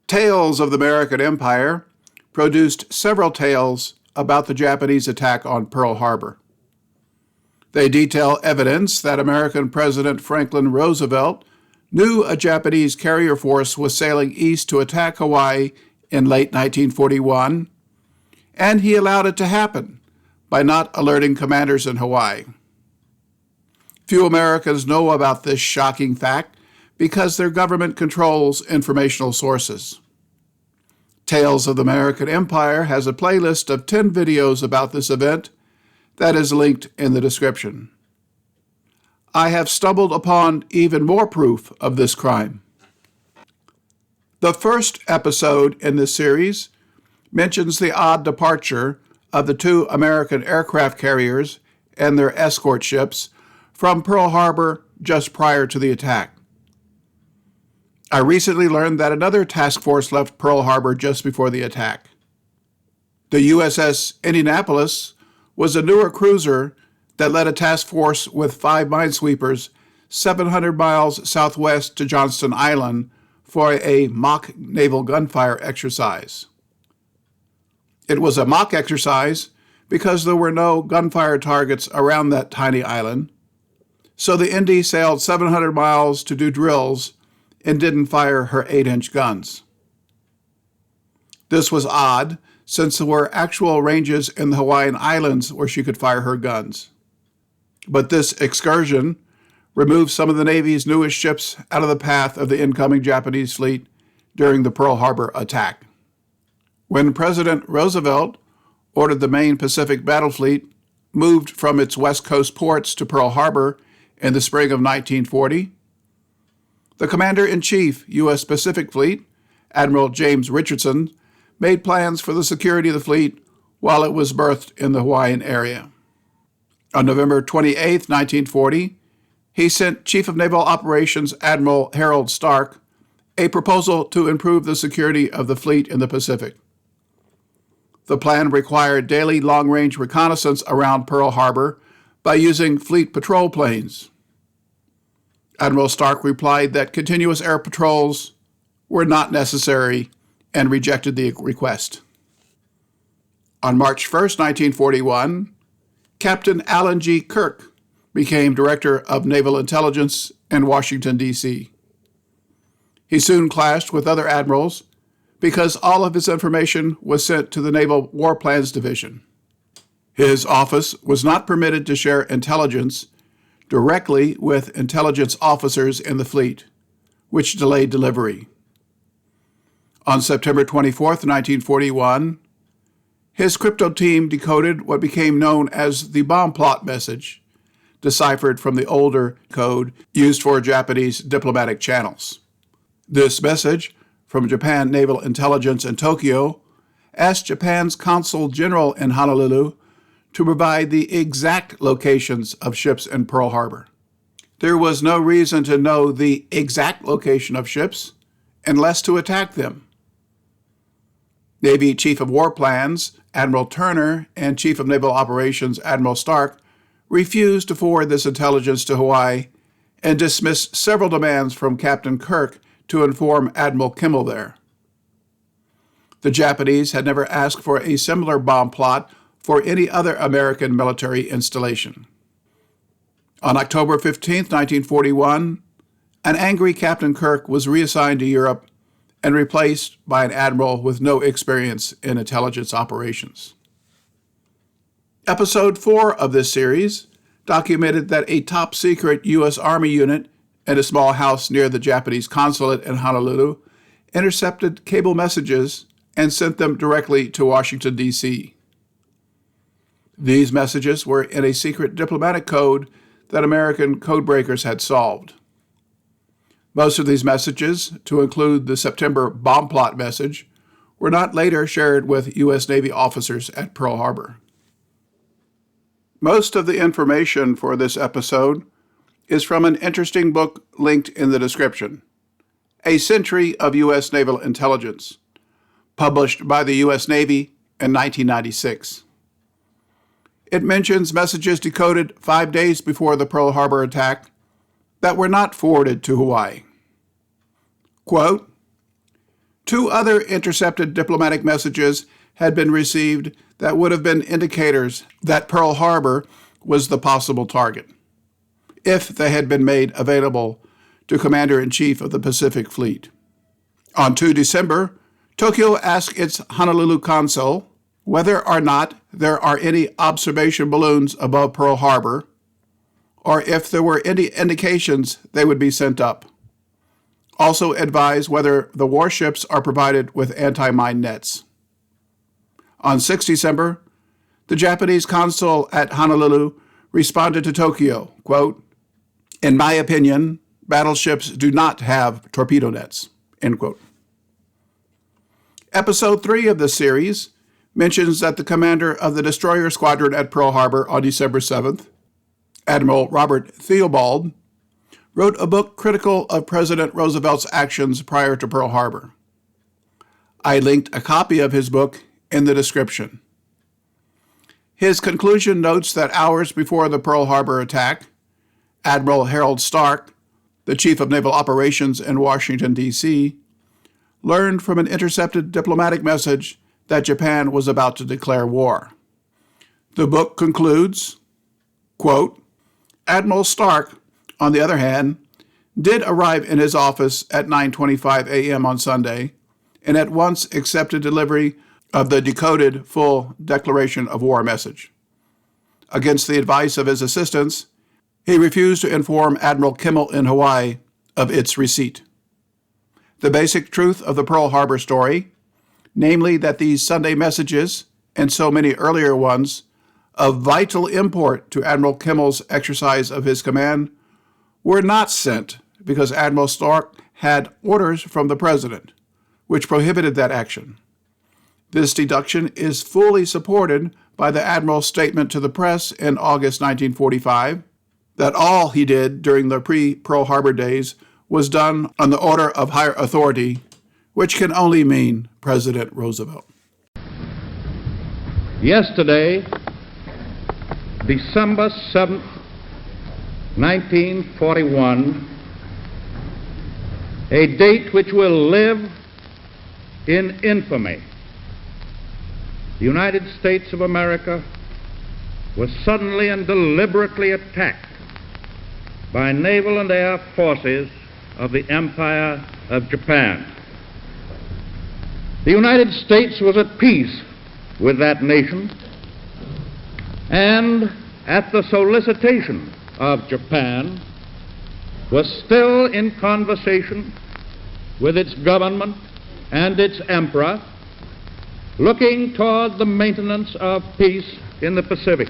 Tales of the American Empire produced several tales about the Japanese attack on Pearl Harbor. They detail evidence that American President Franklin Roosevelt knew a Japanese carrier force was sailing east to attack Hawaii in late 1941, and he allowed it to happen by not alerting commanders in Hawaii. Few Americans know about this shocking fact because their government controls informational sources. Tales of the American Empire has a playlist of 10 videos about this event that is linked in the description. I have stumbled upon even more proof of this crime. The first episode in this series mentions the odd departure of the two American aircraft carriers and their escort ships from Pearl Harbor just prior to the attack. I recently learned that another task force left Pearl Harbor just before the attack. The USS Indianapolis was a newer cruiser that led a task force with 5 minesweepers 700 miles southwest to Johnston Island for a mock naval gunfire exercise. It was a mock exercise because there were no gunfire targets around that tiny island, so the Indy sailed 700 miles to do drills and didn't fire her 8-inch guns. This was odd, since there were actual ranges in the Hawaiian Islands where she could fire her guns. But this excursion removed some of the Navy's newest ships out of the path of the incoming Japanese fleet during the Pearl Harbor attack. When President Roosevelt ordered the main Pacific Battle Fleet moved from its West Coast ports to Pearl Harbor in the spring of 1940, the Commander-in-Chief, U.S. Pacific Fleet, Admiral James Richardson, made plans for the security of the fleet while it was berthed in the Hawaiian area. On November 28, 1940, he sent Chief of Naval Operations Admiral Harold Stark a proposal to improve the security of the fleet in the Pacific. The plan required daily long-range reconnaissance around Pearl Harbor by using fleet patrol planes. Admiral Stark replied that continuous air patrols were not necessary and rejected the request. On March 1, 1941, Captain Alan G. Kirk became Director of Naval Intelligence in Washington, D.C. He soon clashed with other admirals because all of his information was sent to the Naval War Plans Division. His office was not permitted to share intelligence directly with intelligence officers in the fleet, which delayed delivery. On September 24, 1941, his crypto team decoded what became known as the bomb plot message, deciphered from the older code used for Japanese diplomatic channels. This message from Japan Naval Intelligence in Tokyo asked Japan's Consul General in Honolulu to provide the exact locations of ships in Pearl Harbor. There was no reason to know the exact location of ships unless to attack them. Navy Chief of War Plans Admiral Turner and Chief of Naval Operations Admiral Stark refused to forward this intelligence to Hawaii and dismissed several demands from Captain Kirk to inform Admiral Kimmel there. The Japanese had never asked for a similar bomb plot for any other American military installation. On October 15, 1941, an angry Captain Kirk was reassigned to Europe and replaced by an admiral with no experience in intelligence operations. Episode 4 of this series documented that a top-secret U.S. Army unit in a small house near the Japanese consulate in Honolulu intercepted cable messages and sent them directly to Washington, D.C. These messages were in a secret diplomatic code that American codebreakers had solved. Most of these messages, to include the September bomb plot message, were not later shared with U.S. Navy officers at Pearl Harbor. Most of the information for this episode is from an interesting book linked in the description. A Century of U.S. Naval Intelligence, published by the U.S. Navy in 1996. It mentions messages decoded 5 days before the Pearl Harbor attack that were not forwarded to Hawaii. Quote, "Two other intercepted diplomatic messages had been received that would have been indicators that Pearl Harbor was the possible target, if they had been made available to Commander-in-Chief of the Pacific Fleet. On 2 December, Tokyo asked its Honolulu consul whether or not there are any observation balloons above Pearl Harbor, or if there were any indications they would be sent up. Also advise whether the warships are provided with anti-mine nets. On 6 December, the Japanese consul at Honolulu responded to Tokyo, quote, "In my opinion, battleships do not have torpedo nets," end quote. Episode 3 of the series mentions that the commander of the destroyer squadron at Pearl Harbor on December 7th, Admiral Robert Theobald, wrote a book critical of President Roosevelt's actions prior to Pearl Harbor. I linked a copy of his book in the description. His conclusion notes that hours before the Pearl Harbor attack, Admiral Harold Stark, the Chief of Naval Operations in Washington, D.C., learned from an intercepted diplomatic message that Japan was about to declare war. The book concludes, quote, "Admiral Stark, on the other hand, did arrive in his office at 9:25 a.m. on Sunday and at once accepted delivery of the decoded full declaration of war message. Against the advice of his assistants, he refused to inform Admiral Kimmel in Hawaii of its receipt. The basic truth of the Pearl Harbor story, namely that these Sunday messages, and so many earlier ones, of vital import to Admiral Kimmel's exercise of his command, were not sent because Admiral Stark had orders from the President, which prohibited that action. This deduction is fully supported by the Admiral's statement to the press in August 1945 that all he did during the pre-Pearl Harbor days was done on the order of higher authority, which can only mean President Roosevelt." Yesterday, December 7th, 1941, a date which will live in infamy, the United States of America was suddenly and deliberately attacked by naval and air forces of the Empire of Japan. The United States was at peace with that nation, and at the solicitation of Japan was still in conversation with its government and its emperor, looking toward the maintenance of peace in the Pacific.